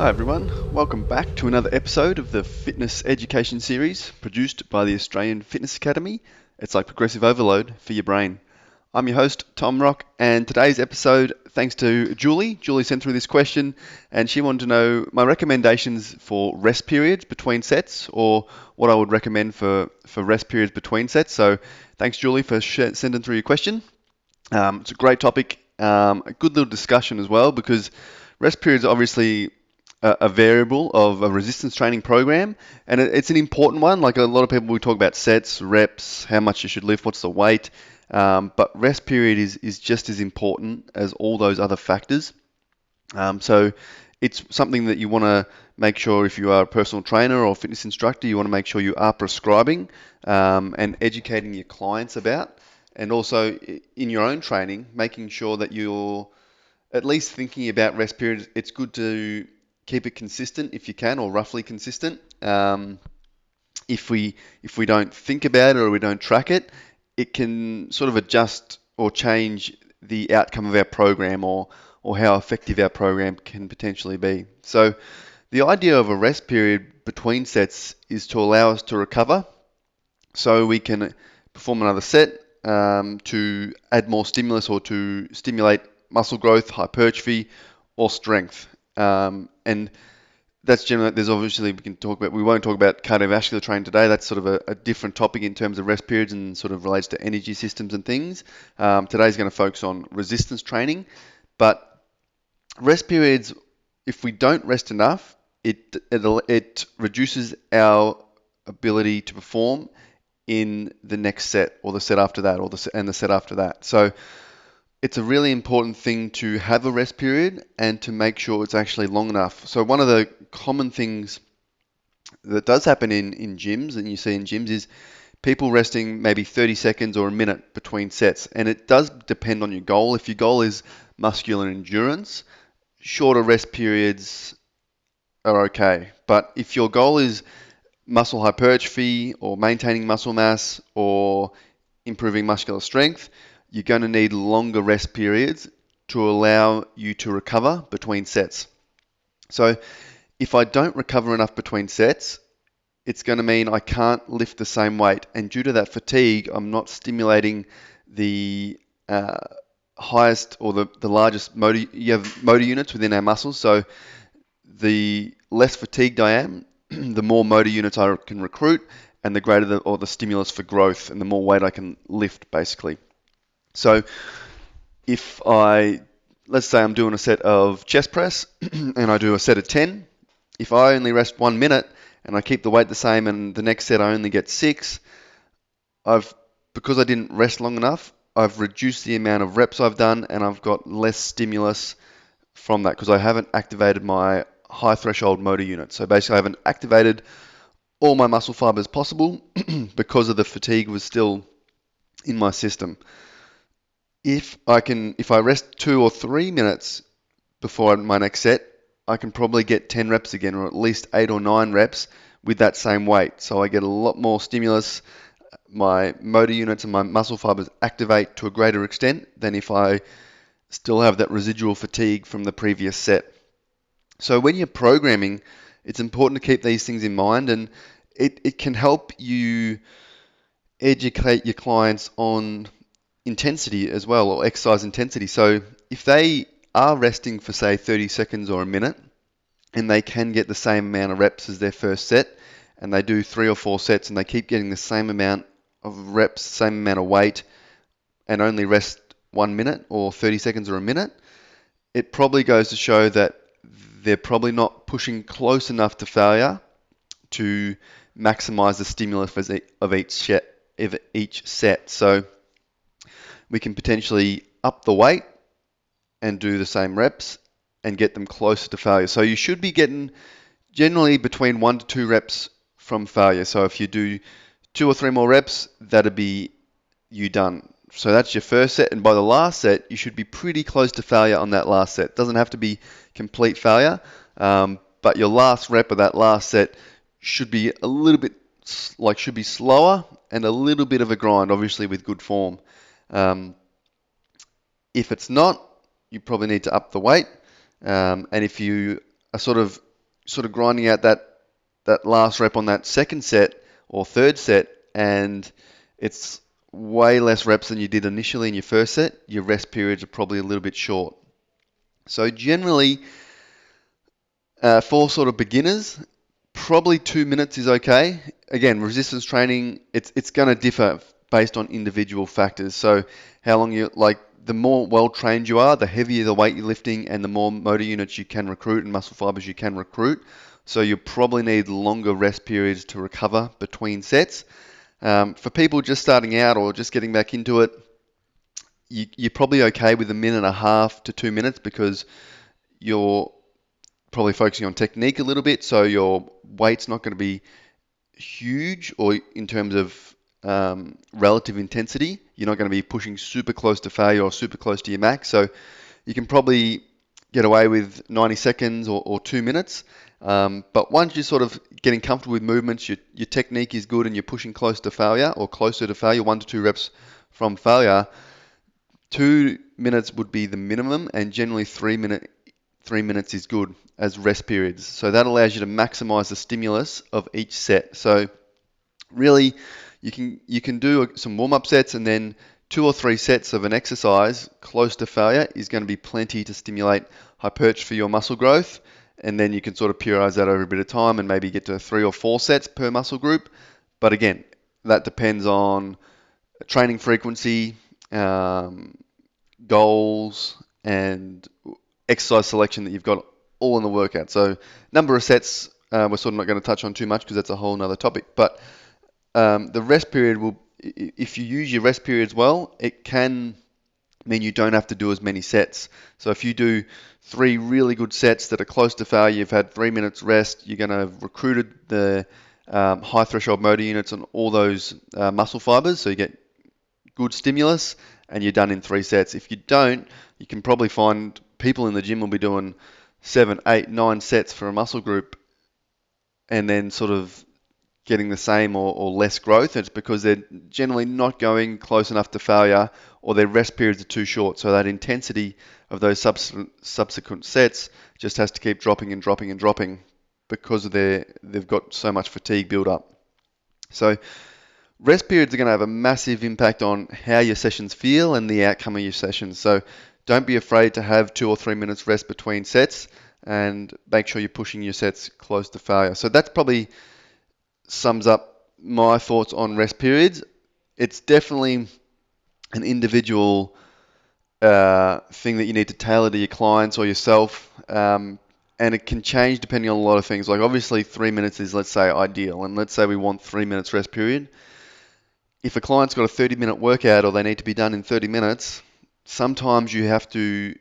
Hi everyone, welcome back to another episode of the Fitness Education Series produced by the Australian Fitness Academy. It's like progressive overload for your brain. I'm your host, Tom Rock, and today's episode, thanks to Julie. Julie sent through this question and she wanted to know my recommendations for rest periods between sets, or what I would recommend for rest periods between sets. So thanks Julie for sending through your question. It's a great topic, a good little discussion as well, because rest periods are obviously a variable of a resistance training program, and it's an important one. Like a lot of people, we talk about sets, reps, how much you should lift, what's the weight, but rest period is just as important as all those other factors. So it's something that you want to make sure, if you are a personal trainer or fitness instructor, you want to make sure you are prescribing and educating your clients about. And also in your own training, making sure that you're at least thinking about rest periods. It's good to keep it consistent if you can, or roughly consistent. If we don't think about it or we don't track it, it can sort of adjust or change the outcome of our program, or how effective our program can potentially be. So the idea of a rest period between sets is to allow us to recover so we can perform another set to add more stimulus or to stimulate muscle growth, hypertrophy, or strength. And that's generally, there's obviously, we won't talk about cardiovascular training today. That's sort of a different topic in terms of rest periods and sort of relates to energy systems and things. Today's going to focus on resistance training. But rest periods, if we don't rest enough, it reduces our ability to perform in the next set, or the set after that, and the set after that. So it's a really important thing to have a rest period and to make sure it's actually long enough. So one of the common things that does happen in gyms, and you see in gyms, is people resting maybe 30 seconds or a minute between sets. And it does depend on your goal. If your goal is muscular endurance, shorter rest periods are okay. But if your goal is muscle hypertrophy, or maintaining muscle mass, or improving muscular strength, you're going to need longer rest periods to allow you to recover between sets. So if I don't recover enough between sets, it's going to mean I can't lift the same weight. And due to that fatigue, I'm not stimulating the highest or the largest motor. You have motor units within our muscles. So the less fatigued I am, the more motor units I can recruit, and the greater the stimulus for growth, and the more weight I can lift, basically. So let's say I'm doing a set of chest press and I do a set of 10, if I only rest 1 minute and I keep the weight the same, and the next set I only get 6, because I didn't rest long enough, I've reduced the amount of reps I've done, and I've got less stimulus from that because I haven't activated my high threshold motor units. So basically I haven't activated all my muscle fibers possible because of the fatigue was still in my system. If I rest 2 or 3 minutes before my next set, I can probably get 10 reps again, or at least 8 or 9 reps with that same weight. So I get a lot more stimulus. My motor units and my muscle fibers activate to a greater extent than if I still have that residual fatigue from the previous set. So when you're programming, it's important to keep these things in mind, and it can help you educate your clients on intensity as well, or exercise intensity. So if they are resting for, say, 30 seconds or a minute, and they can get the same amount of reps as their first set, and they do 3 or 4 sets, and they keep getting the same amount of reps, same amount of weight, and only rest 1 minute or 30 seconds or a minute, it probably goes to show that they're probably not pushing close enough to failure to maximize the stimulus of each set. So we can potentially up the weight and do the same reps and get them closer to failure. So you should be getting generally between 1 to 2 reps from failure. So if you do 2 or 3 more reps, that'd be you done. So that's your first set, and by the last set, you should be pretty close to failure on that last set. It doesn't have to be complete failure, but your last rep of that last set should be a little bit, should be slower and a little bit of a grind, obviously with good form. If it's not, you probably need to up the weight. And if you are sort of sort of grinding out that last rep on that second set or third set, and it's way less reps than you did initially in your first set, your rest periods are probably a little bit short. So generally, for sort of beginners, probably 2 minutes is okay. Again, resistance training, it's going to differ based on individual factors. So how long you, like, the more well-trained you are, the heavier the weight you're lifting and the more motor units you can recruit and muscle fibers you can recruit. So you probably need longer rest periods to recover between sets. For people just starting out or just getting back into it, you're probably okay with 1.5 to 2 minutes because you're probably focusing on technique a little bit, so your weight's not going to be huge, or in terms of relative intensity, you're not going to be pushing super close to failure or super close to your max. So you can probably get away with 90 seconds or 2 minutes. But once you're sort of getting comfortable with movements, your technique is good and you're pushing close to failure or closer to failure, 1 to 2 reps from failure, 2 minutes would be the minimum, and generally 3 minutes is good as rest periods. So that allows you to maximize the stimulus of each set. So really, you can do some warm-up sets, and then 2 or 3 sets of an exercise close to failure is going to be plenty to stimulate hypertrophy for your muscle growth. And then you can sort of periodize that over a bit of time and maybe get to 3 or 4 sets per muscle group. But again, that depends on training frequency, goals, and exercise selection that you've got all in the workout. So number of sets, we're sort of not going to touch on too much because that's a whole nother topic. But the rest period will, if you use your rest periods well, it can mean you don't have to do as many sets. So if you do 3 really good sets that are close to failure, you've had 3 minutes rest, you're going to have recruited the high threshold motor units on all those muscle fibers, so you get good stimulus, and you're done in 3 sets. If you don't, you can probably find people in the gym will be doing 7, 8, 9 sets for a muscle group and then sort of getting the same or less growth. It's because they're generally not going close enough to failure, or their rest periods are too short. So that intensity of those subsequent sets just has to keep dropping and dropping and dropping because of they've got so much fatigue build up. So rest periods are going to have a massive impact on how your sessions feel and the outcome of your sessions. So don't be afraid to have 2 or 3 minutes rest between sets, and make sure you're pushing your sets close to failure. So that's probably sums up my thoughts on rest periods. It's definitely an individual thing that you need to tailor to your clients or yourself, and it can change depending on a lot of things. Like obviously 3 minutes is, let's say, ideal, and let's say we want 3 minutes rest period. If a client's got a 30-minute workout or they need to be done in 30 minutes, sometimes you have to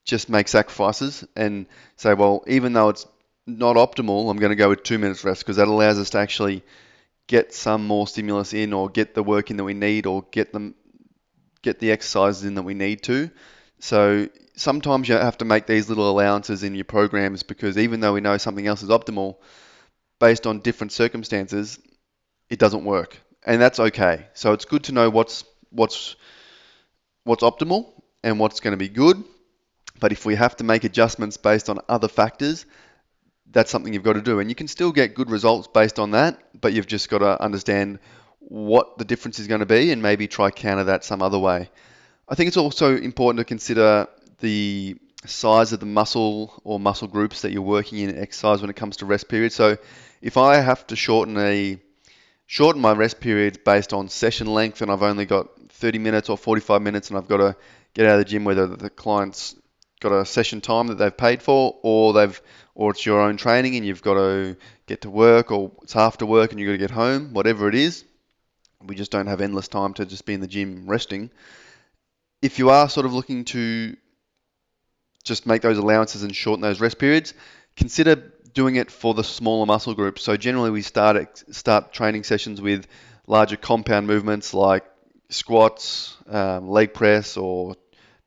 just make sacrifices and say, well, even though it's not optimal, I'm going to go with 2 minutes rest because that allows us to actually get some more stimulus in, or get the work in that we need, or get the exercises in that we need to. So sometimes you have to make these little allowances in your programs, because even though we know something else is optimal, based on different circumstances, it doesn't work, and that's okay. So it's good to know what's optimal and what's going to be good. But if we have to make adjustments based on other factors, that's something you've got to do. And you can still get good results based on that, but you've just got to understand what the difference is going to be and maybe try counter that some other way. I think it's also important to consider the size of the muscle or muscle groups that you're working in exercise when it comes to rest periods. So if I have to shorten my rest periods based on session length, and I've only got 30 minutes or 45 minutes, and I've got to get out of the gym, whether the client's got a session time that they've paid for, or it's your own training and you've got to get to work, or it's after work and you've got to get home, whatever it is, we just don't have endless time to just be in the gym resting. If you are sort of looking to just make those allowances and shorten those rest periods, consider doing it for the smaller muscle groups. So generally we start training sessions with larger compound movements like squats, leg press, or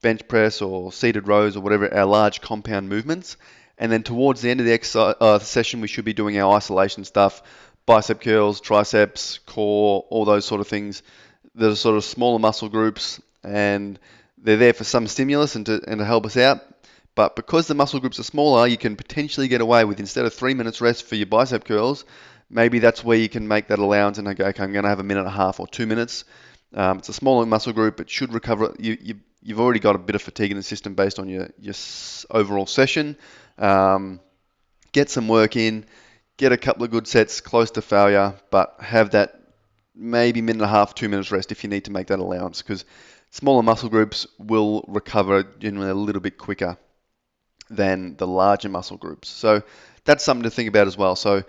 bench press, or seated rows, or whatever, our large compound movements. And then towards the end of the session, we should be doing our isolation stuff, bicep curls, triceps, core, all those sort of things that are sort of smaller muscle groups, and they're there for some stimulus and to help us out. But because the muscle groups are smaller, you can potentially get away with, instead of 3 minutes rest for your bicep curls, maybe that's where you can make that allowance and go, okay, I'm going to have a minute and a half or 2 minutes. It's a smaller muscle group. It should recover. You've already got a bit of fatigue in the system based on your overall session. Get some work in, get a couple of good sets close to failure, but have that maybe minute and a half, 2 minutes rest if you need to make that allowance, because smaller muscle groups will recover generally a little bit quicker than the larger muscle groups. So that's something to think about as well. So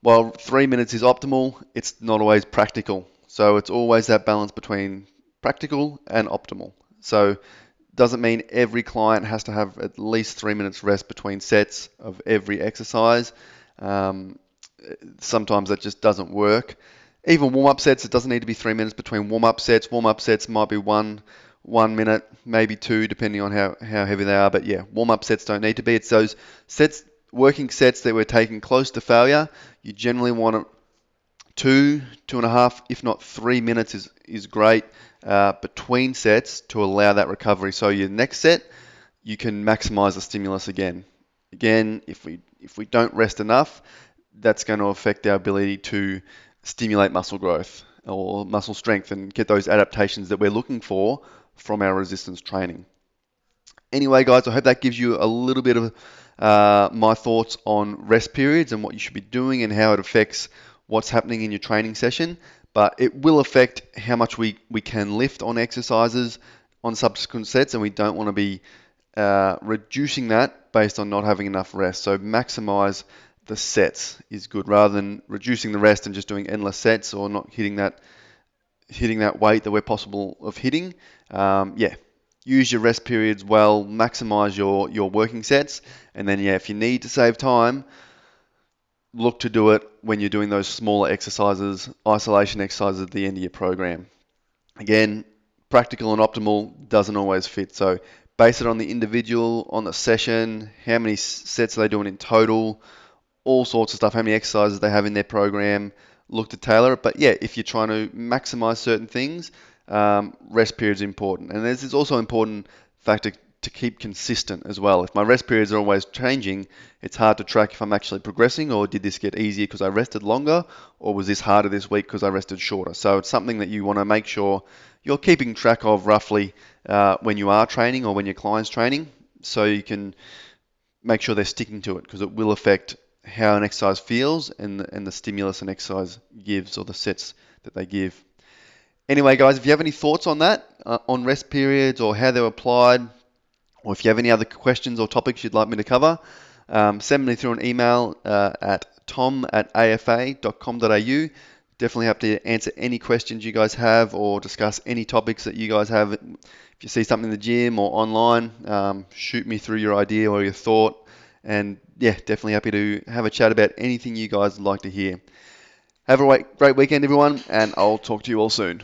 while 3 minutes is optimal, it's not always practical. So it's always that balance between practical and optimal. So doesn't mean every client has to have at least 3 minutes rest between sets of every exercise. Sometimes that just doesn't work. Even warm-up sets, it doesn't need to be 3 minutes between warm-up sets. Warm-up sets might be one minute, maybe two, depending on how heavy they are. But yeah, warm-up sets don't need to be. It's those sets, working sets that we're taking close to failure. You generally want it 2.5, if not 3 minutes is great between sets to allow that recovery. So your next set, you can maximize the stimulus again. Again, if we don't rest enough, that's going to affect our ability to stimulate muscle growth or muscle strength and get those adaptations that we're looking for from our resistance training. Anyway, guys, I hope that gives you a little bit of my thoughts on rest periods and what you should be doing and how it affects what's happening in your training session. But it will affect how much we can lift on exercises on subsequent sets, and we don't want to be reducing that based on not having enough rest. So maximize the sets is good, rather than reducing the rest and just doing endless sets or not hitting that weight that we're possible of hitting. Use your rest periods well, maximize your working sets, and then if you need to save time, look to do it when you're doing those smaller exercises, isolation exercises at the end of your program. Again, practical and optimal doesn't always fit, so base it on the individual, on the session, how many sets are they doing in total, all sorts of stuff, how many exercises they have in their program, look to tailor it. But yeah, if you're trying to maximize certain things, rest period is important. And this is also an important factor to keep consistent as well. If my rest periods are always changing, it's hard to track if I'm actually progressing, or did this get easier because I rested longer, or was this harder this week because I rested shorter. So it's something that you want to make sure you're keeping track of roughly when you are training or when your client's training, so you can make sure they're sticking to it, because it will affect how an exercise feels and the stimulus an exercise gives, or the sets that they give. Anyway, guys, if you have any thoughts on that, on rest periods or how they're applied, or if you have any other questions or topics you'd like me to cover, send me through an email at tom@afa.com.au. Definitely happy to answer any questions you guys have or discuss any topics that you guys have. If you see something in the gym or online, shoot me through your idea or your thought. And yeah, definitely happy to have a chat about anything you guys would like to hear. Have a great weekend, everyone, and I'll talk to you all soon.